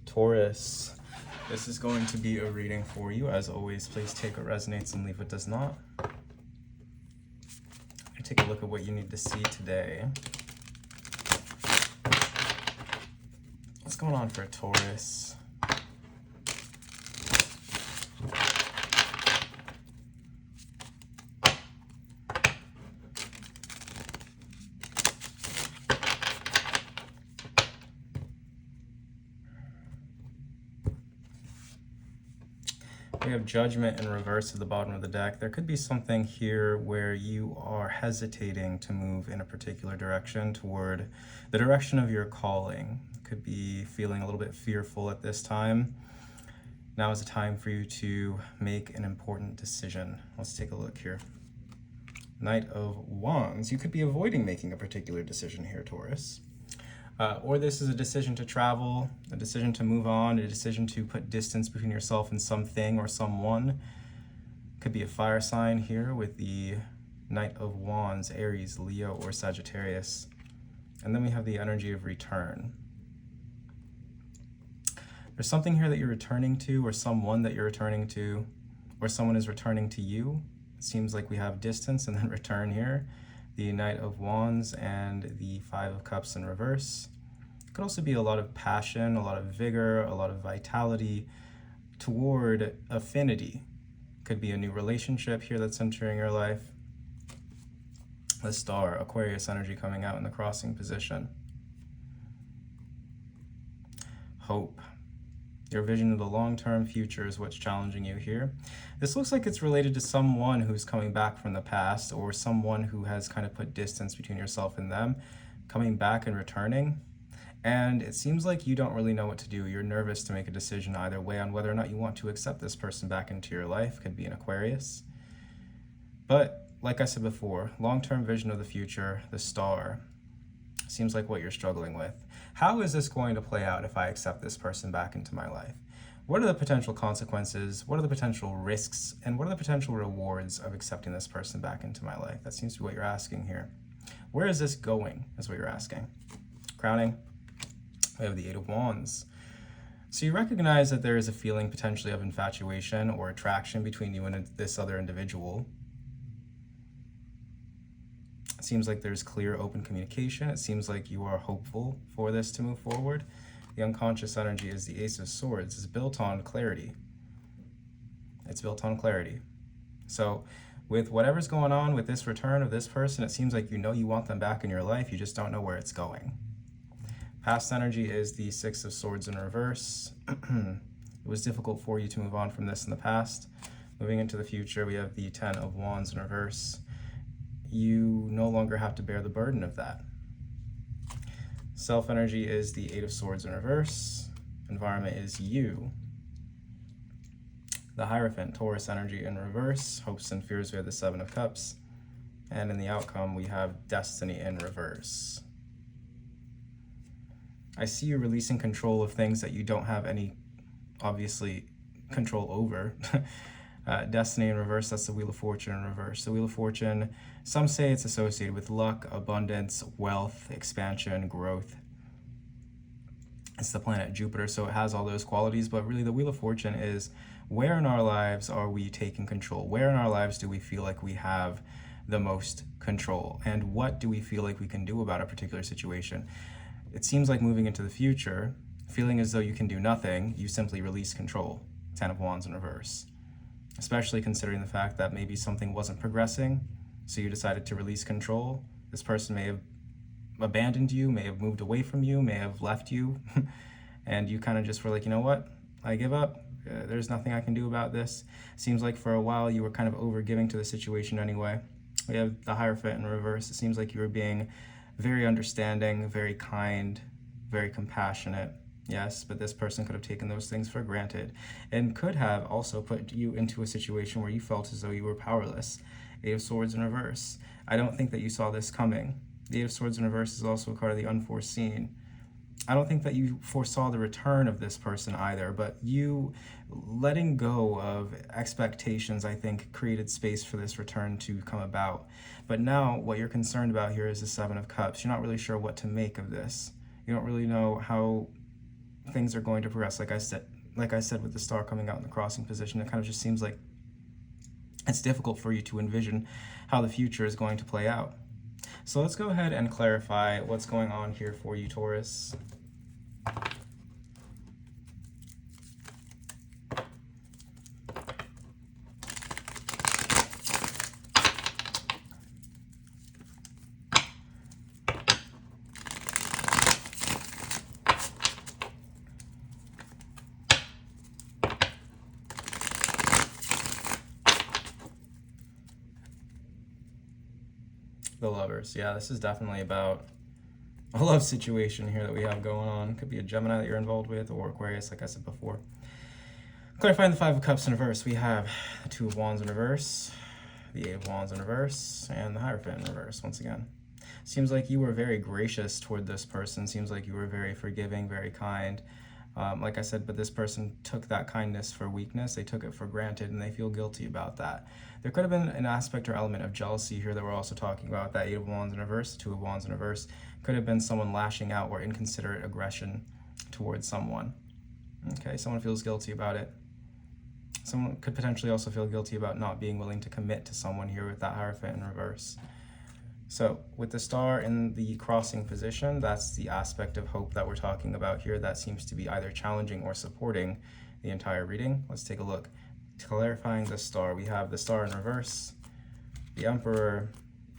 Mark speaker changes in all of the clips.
Speaker 1: Taurus, this is going to be a reading for you. As always, please take what resonates and leave what does not. Take a look at what you need to see today. What's going on for Taurus? We have Judgment in reverse at the bottom of the deck. There could be something here where you are hesitating to move in a particular direction toward the direction of your calling. Could be feeling a little bit fearful at this time. Now is the time for you to make an important decision. Let's take a look here. Knight of Wands. You could be avoiding making a particular decision here, Taurus. Or this is a decision to travel, a decision to move on, a decision to put distance between yourself and something or someone. Could be a fire sign here with the Knight of Wands, Aries, Leo, or Sagittarius. And then we have the energy of return. There's something here that you're returning to, or someone that you're returning to, or someone is returning to you. It seems like we have distance and then return here. The Knight of Wands and the Five of Cups in reverse. It could also be a lot of passion, a lot of vigor, a lot of vitality toward affinity. Could be a new relationship here that's entering your life. The Star, Aquarius energy coming out in the crossing position. Hope. Your vision of the long-term future is what's challenging you here. This looks like it's related to someone who's coming back from the past, or someone who has kind of put distance between yourself and them, coming back and returning. And it seems like you don't really know what to do. You're nervous to make a decision either way on whether or not you want to accept this person back into your life. Could be an Aquarius. But like I said before, long-term vision of the future, the Star, seems like what you're struggling with. How is this going to play out if I accept this person back into my life? What are the potential consequences? What are the potential risks? And what are the potential rewards of accepting this person back into my life? That seems to be what you're asking here. Where is this going, is what you're asking. Crowning, we have the Eight of Wands. So you recognize that there is a feeling potentially of infatuation or attraction between you and this other individual. It seems like there's clear, open communication. It seems like you are hopeful for this to move forward. The unconscious energy is the Ace of Swords. It's built on clarity. It's built on clarity. So with whatever's going on with this return of this person, it seems like you know you want them back in your life. You just don't know where it's going. Past energy is the Six of Swords in reverse. It was difficult for you to move on from this in the past. Moving into the future, we have the Ten of Wands in reverse. You no longer have to bear the burden of that. Self energy is the Eight of Swords in reverse. Environment is you. The Hierophant, Taurus energy in reverse. Hopes and fears, we have the Seven of Cups. And in the outcome, we have Destiny in reverse. I see you releasing control of things that you don't have any, obviously, control over. Destiny in reverse, that's the Wheel of Fortune in reverse. The Wheel of Fortune, some say it's associated with luck, abundance, wealth, expansion, growth. It's the planet Jupiter, so it has all those qualities, but really the Wheel of Fortune is where in our lives are we taking control? Where in our lives do we feel like we have the most control? And what do we feel like we can do about a particular situation? It seems like moving into the future, feeling as though you can do nothing, you simply release control. Ten of Wands in reverse. Especially considering the fact that maybe something wasn't progressing, so you decided to release control. This person may have abandoned you, may have moved away from you, may have left you, and you kind of just were like, you know what, I give up. There's nothing I can do about this. Seems like for a while you were kind of over-giving to the situation anyway. We have the Hierophant in reverse. It seems like you were being very understanding, very kind, very compassionate. Yes, but this person could have taken those things for granted and could have also put you into a situation where you felt as though you were powerless. Eight of Swords in reverse. I don't think that you saw this coming. The Eight of Swords in reverse is also a card of the unforeseen. I don't think that you foresaw the return of this person either, but you letting go of expectations, I think, created space for this return to come about. But now what you're concerned about here is the Seven of Cups. You're not really sure what to make of this. You don't really know how things are going to progress. Like I said with the star coming out in the crossing position, it kind of just seems like it's difficult for you to envision how the future is going to play out. So let's go ahead and clarify what's going on here for you, Taurus. The Lovers. Yeah, this is definitely about a love situation here that we have going on. Could be a Gemini that you're involved with, or Aquarius, like I said before. Clarifying the Five of Cups in reverse, we have the Two of Wands in reverse, the Eight of Wands in reverse, and the Hierophant in reverse once again. Seems like you were very gracious toward this person. Seems like you were very forgiving, very kind. Like I said, but this person took that kindness for weakness. They took it for granted, and they feel guilty about that. There could have been an aspect or element of jealousy here that we're also talking about. That Eight of Wands in reverse, Two of Wands in reverse. Could have been someone lashing out or inconsiderate aggression towards someone. Okay, someone feels guilty about it. Someone could potentially also feel guilty about not being willing to commit to someone here with that Hierophant in reverse. So with the star in the crossing position, that's the aspect of hope that we're talking about here. That seems to be either challenging or supporting the entire reading. Let's take a look. Clarifying the star, we have the star in reverse, the Emperor,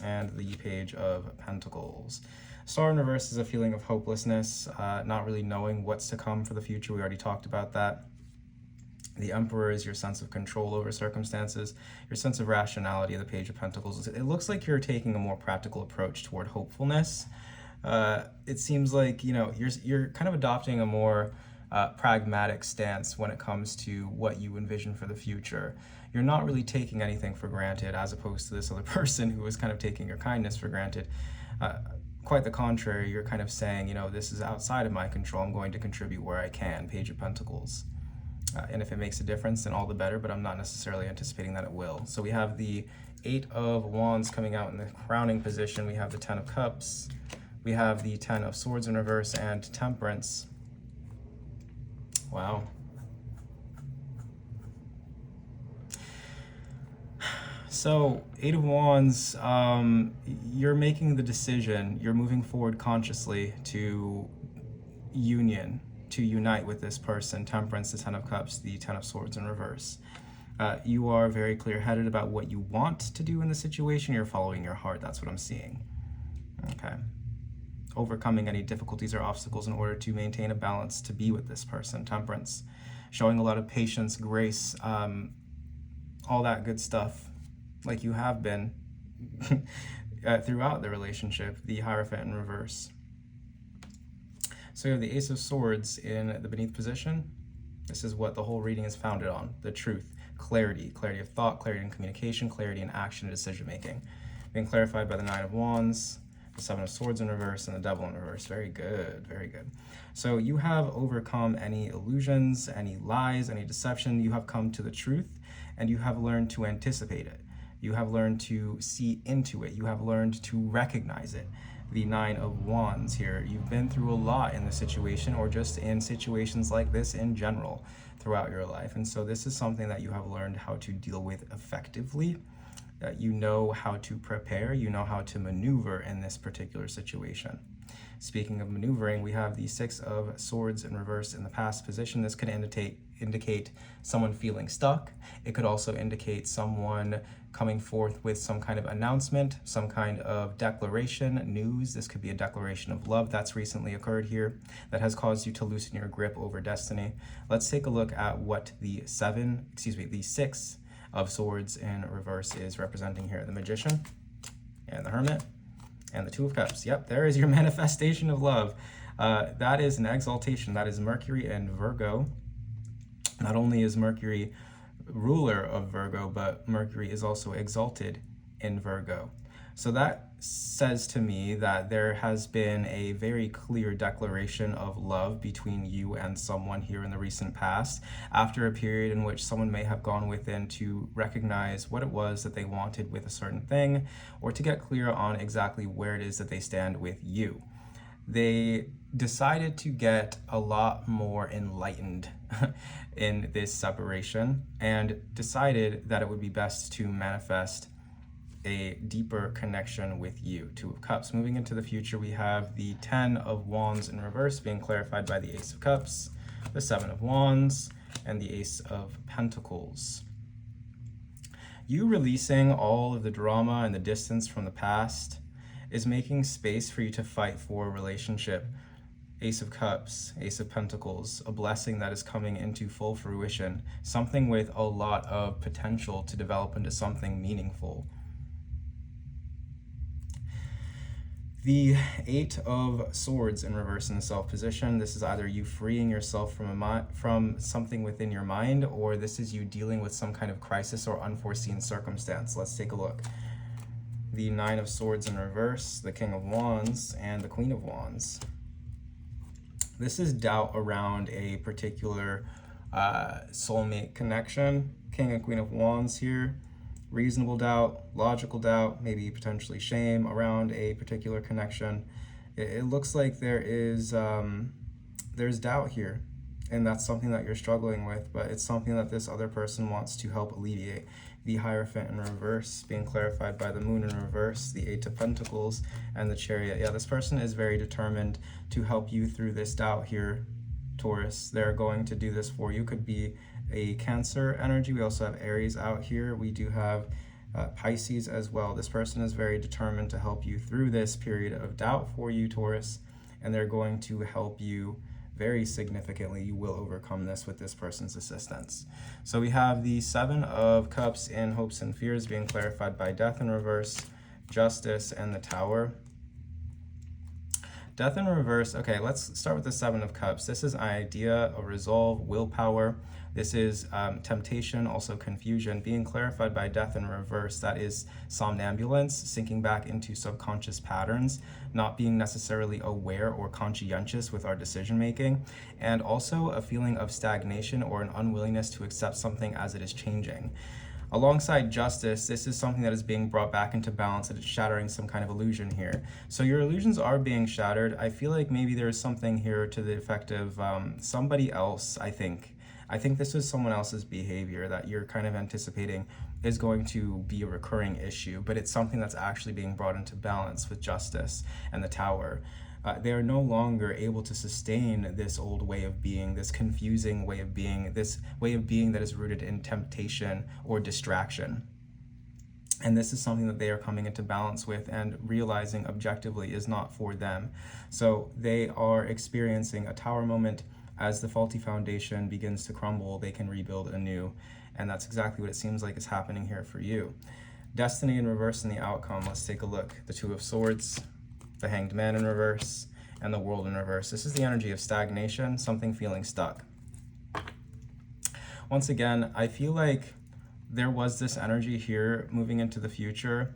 Speaker 1: and the Page of Pentacles. Star in reverse is a feeling of hopelessness, not really knowing what's to come for the future. We already talked about that. The Emperor is your sense of control over circumstances, your sense of rationality. The Page of Pentacles, it looks like you're taking a more practical approach toward hopefulness. It seems like, you know, you're kind of adopting a more pragmatic stance when it comes to what you envision for the future. You're not really taking anything for granted, as opposed to this other person who was kind of taking your kindness for granted. Quite the contrary, you're kind of saying, you know, this is outside of my control. I'm going to contribute where I can. Page of Pentacles. And if it makes a difference, then all the better, but I'm not necessarily anticipating that it will. So we have the Eight of Wands coming out in the crowning position. We have the Ten of Cups. We have the Ten of Swords in reverse and Temperance. Wow. So, Eight of Wands, you're making the decision, you're moving forward consciously to union, to unite with this person. Temperance, the Ten of Cups, the Ten of Swords in reverse. You are very clear-headed about what you want to do in the situation. You're following your heart. That's what I'm seeing. Okay. Overcoming any difficulties or obstacles in order to maintain a balance to be with this person. Temperance. Showing a lot of patience, grace, all that good stuff, like you have been throughout the relationship. The Hierophant in reverse. So you have the Ace of Swords in the beneath position. This is what the whole reading is founded on. The truth, clarity, clarity of thought, clarity in communication, clarity in action and decision making. Being clarified by the Nine of Wands, the Seven of Swords in reverse, and the Devil in reverse. Very good, very good. So you have overcome any illusions, any lies, any deception. You have come to the truth, and you have learned to anticipate it. You have learned to see into it. You have learned to recognize it. The Nine of Wands here. You've been through a lot in this situation, or just in situations like this in general throughout your life. And so this is something that you have learned how to deal with effectively. You know how to prepare, you know how to maneuver in this particular situation. Speaking of maneuvering, we have the Six of Swords in reverse in the past position. This could indicate someone feeling stuck. It could also indicate someone coming forth with some kind of announcement, some kind of declaration, news. This could be a declaration of love that's recently occurred here that has caused you to loosen your grip over destiny. Let's take a look at what the Six of Swords in reverse is representing here. The Magician and the Hermit and the Two of Cups. Yep, there is your manifestation of love. That is an exaltation. That is Mercury and Virgo. Not only is Mercury ruler of Virgo, but Mercury is also exalted in Virgo. So that says to me that there has been a very clear declaration of love between you and someone here in the recent past, after a period in which someone may have gone within to recognize what it was that they wanted with a certain thing, or to get clear on exactly where it is that they stand with you. They decided to get a lot more enlightened in this separation and decided that it would be best to manifest a deeper connection with you. Two of Cups. Moving into the future, we have the 10 of Wands in reverse being clarified by the Ace of Cups, the 7 of Wands, and the Ace of Pentacles. You releasing all of the drama and the distance from the past is making space for you to fight for a relationship. Ace of Cups, Ace of Pentacles, a blessing that is coming into full fruition, something with a lot of potential to develop into something meaningful. The 8 of Swords in reverse in the Self position. This is either you freeing yourself from something within your mind, or this is you dealing with some kind of crisis or unforeseen circumstance. Let's take a look. The 9 of Swords in reverse, the King of Wands, and the Queen of Wands. This is doubt around a particular soulmate connection. King and Queen of Wands here. Reasonable doubt, logical doubt, maybe potentially shame around a particular connection. It looks like there's doubt here, and that's something that you're struggling with, but it's something that this other person wants to help alleviate. The Hierophant in reverse being clarified by the Moon in reverse, the 8 of Pentacles, and the Chariot. Yeah, this person is very determined to help you through this doubt here, Taurus. They're going to do this for you. Could be a Cancer energy. We also have Aries out here. We do have Pisces as well. This person is very determined to help you through this period of doubt for you, Taurus, and they're going to help you very significantly. You will overcome this with this person's assistance. So we have the 7 of Cups in Hopes and Fears being clarified by Death in reverse, Justice, and the Tower. Death in reverse. Okay, let's start with the 7 of Cups. This is an idea, a resolve, willpower. This is temptation, also confusion, being clarified by Death in reverse. That is somnambulance, sinking back into subconscious patterns, not being necessarily aware or conscientious with our decision making, and also a feeling of stagnation or an unwillingness to accept something as it is changing. Alongside Justice, this is something that is being brought back into balance, and it's shattering some kind of illusion here. So your illusions are being shattered. I feel like maybe there's something here to the effect of somebody else, I think this is someone else's behavior that you're kind of anticipating is going to be a recurring issue, but it's something that's actually being brought into balance with Justice and the Tower. They are no longer able to sustain this old way of being, this confusing way of being, this way of being that is rooted in temptation or distraction. And this is something that they are coming into balance with and realizing objectively is not for them. So they are experiencing a Tower moment. As the faulty foundation begins to crumble, they can rebuild anew. And that's exactly what it seems like is happening here for you. Destiny in reverse and the outcome. Let's take a look. The 2 of Swords, the Hanged Man in reverse, and the World in reverse. This is the energy of stagnation, something feeling stuck. Once again, I feel like there was this energy here moving into the future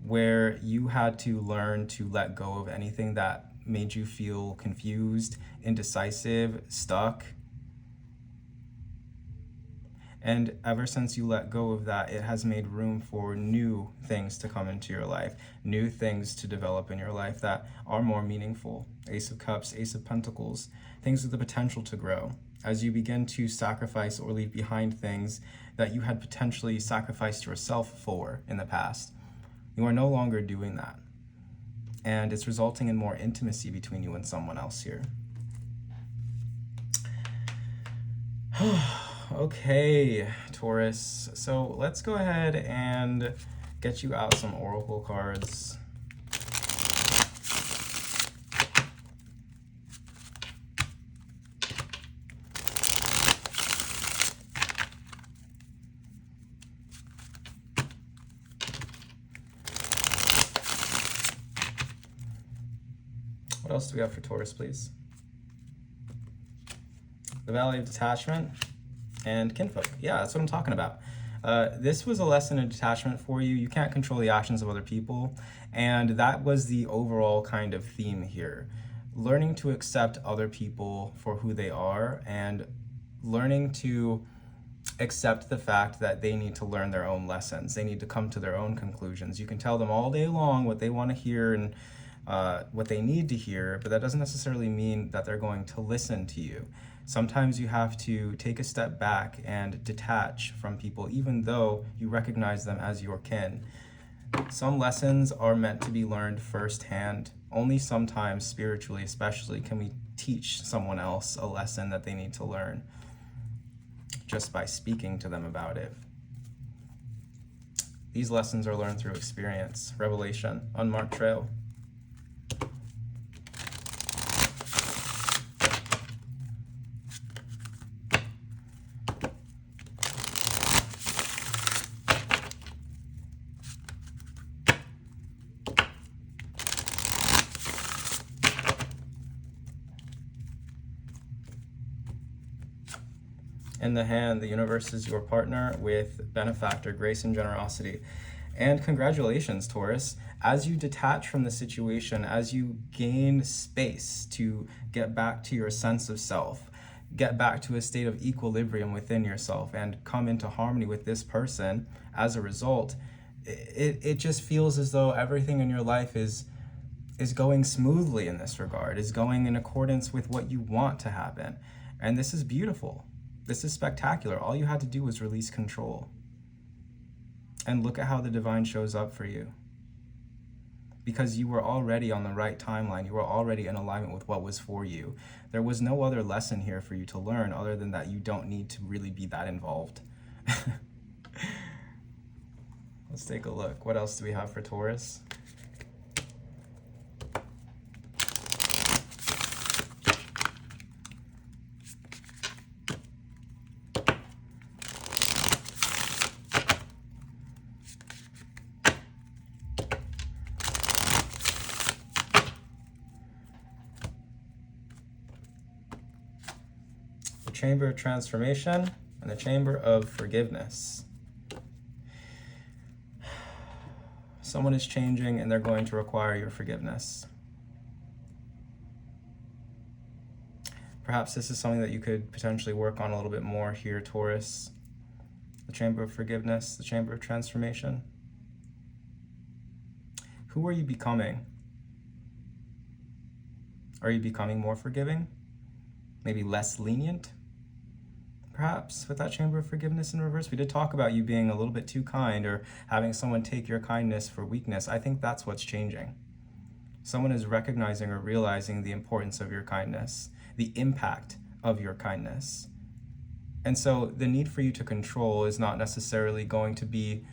Speaker 1: where you had to learn to let go of anything that made you feel confused, indecisive, stuck. And ever since you let go of that, it has made room for new things to come into your life, new things to develop in your life that are more meaningful. Ace of Cups, Ace of Pentacles, things with the potential to grow. As you begin to sacrifice or leave behind things that you had potentially sacrificed yourself for in the past, you are no longer doing that. And it's resulting in more intimacy between you and someone else here. Okay, Taurus. So let's go ahead and get you out some oracle cards. What else do we have for Taurus, please? The Valley of Detachment and Kinfolk. Yeah, that's what I'm talking about. This was a lesson in detachment for you. You can't control the actions of other people, and that was the overall kind of theme here. Learning to accept other people for who they are and learning to accept the fact that they need to learn their own lessons. They need to come to their own conclusions. You can tell them all day long what they want to hear and what they need to hear, but that doesn't necessarily mean that they're going to listen to you. Sometimes you have to take a step back and detach from people, even though you recognize them as your kin. Some lessons are meant to be learned firsthand. Only sometimes, spiritually especially, can we teach someone else a lesson that they need to learn just by speaking to them about it. These lessons are learned through experience, revelation, unmarked trail. In the hand, the universe is your partner with benefactor, grace, and generosity. And congratulations, Taurus. As you detach from the situation, as you gain space to get back to your sense of self, get back to a state of equilibrium within yourself, and come into harmony with this person, as a result, it just feels as though everything in your life is going smoothly in this regard, is going in accordance with what you want to happen. And this is beautiful. This is spectacular. All you had to do was release control. And look at how the divine shows up for you. Because you were already on the right timeline. You were already in alignment with what was for you. There was no other lesson here for you to learn other than that you don't need to really be that involved. Let's take a look. What else do we have for Taurus? Chamber of transformation and the chamber of forgiveness. Someone is changing and they're going to require your forgiveness. Perhaps this is something that you could potentially work on a little bit more here, Taurus. The chamber of forgiveness, the chamber of transformation. Who are you becoming? Are you becoming more forgiving? Maybe less lenient? Perhaps with that chamber of forgiveness in reverse. We did talk about you being a little bit too kind or having someone take your kindness for weakness. I think that's what's changing. Someone is recognizing or realizing the importance of your kindness, the impact of your kindness. And so the need for you to control is not necessarily going to be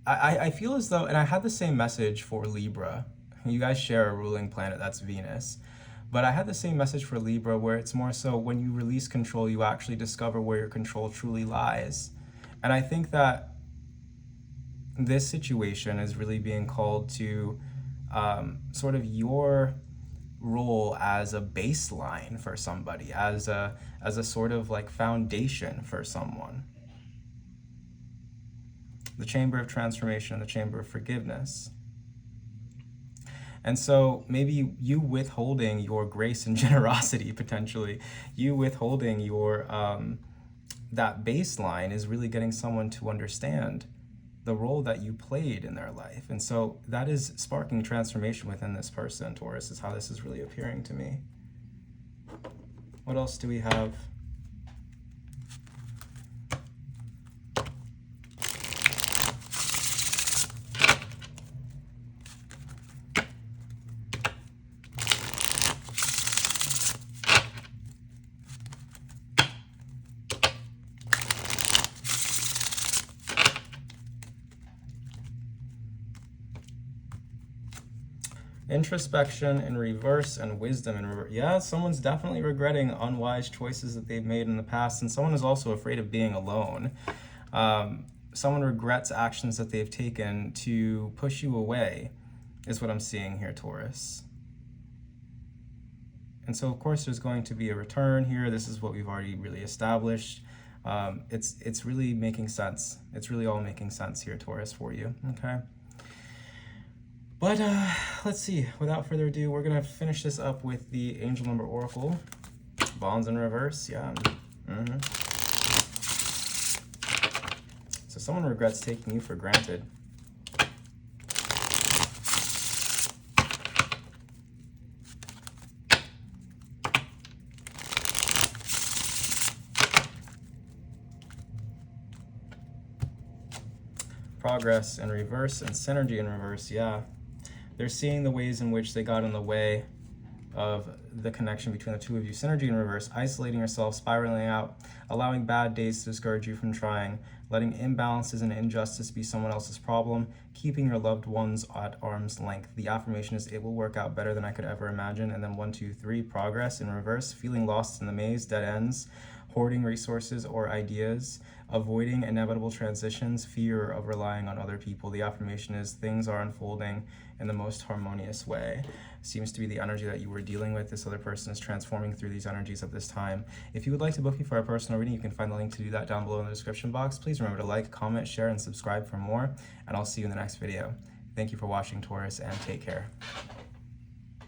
Speaker 1: I feel as though, and I had the same message for Libra. You guys share a ruling planet, that's Venus. But I had the same message for Libra, where it's more so when you release control, you actually discover where your control truly lies. And I think that this situation is really being called to sort of your role as a baseline for somebody, as a sort of like foundation for someone. The chamber of transformation and the chamber of forgiveness. And so maybe you withholding your grace and generosity, potentially, you withholding your that baseline is really getting someone to understand the role that you played in their life. And so that is sparking transformation within this person, Taurus, is how this is really appearing to me. What else do we have? Introspection in reverse and wisdom in reverse. Yeah, someone's definitely regretting unwise choices that they've made in the past, and someone is also afraid of being alone. Someone regrets actions that they've taken to push you away, is what I'm seeing here, Taurus. And so, of course, there's going to be a return here. This is what we've already really established. It's really making sense. It's really all making sense here, Taurus, for you, okay? But let's see, without further ado, we're gonna finish this up with the angel number oracle. Bonds in reverse, yeah. So someone regrets taking you for granted. progress in reverse and synergy in reverse. Yeah, they're seeing the ways in which they got in the way of the connection between the two of you. Synergy in reverse, isolating yourself, spiraling out, allowing bad days to discourage you from trying, letting imbalances and injustice be someone else's problem, keeping your loved ones at arm's length. The affirmation is, it will work out better than I could ever imagine. And then 1, 2, 3, progress in reverse, feeling lost in the maze, dead ends, hoarding resources or ideas, avoiding inevitable transitions, fear of relying on other people. The affirmation is, things are unfolding in the most harmonious way. Seems to be the energy that you were dealing with. This other person is transforming through these energies at this time. If you would like to book me for a personal reading, you can find the link to do that down below in the description box. Please remember to like, comment, share, and subscribe for more, and I'll see you in the next video. Thank you for watching, Taurus, and take care.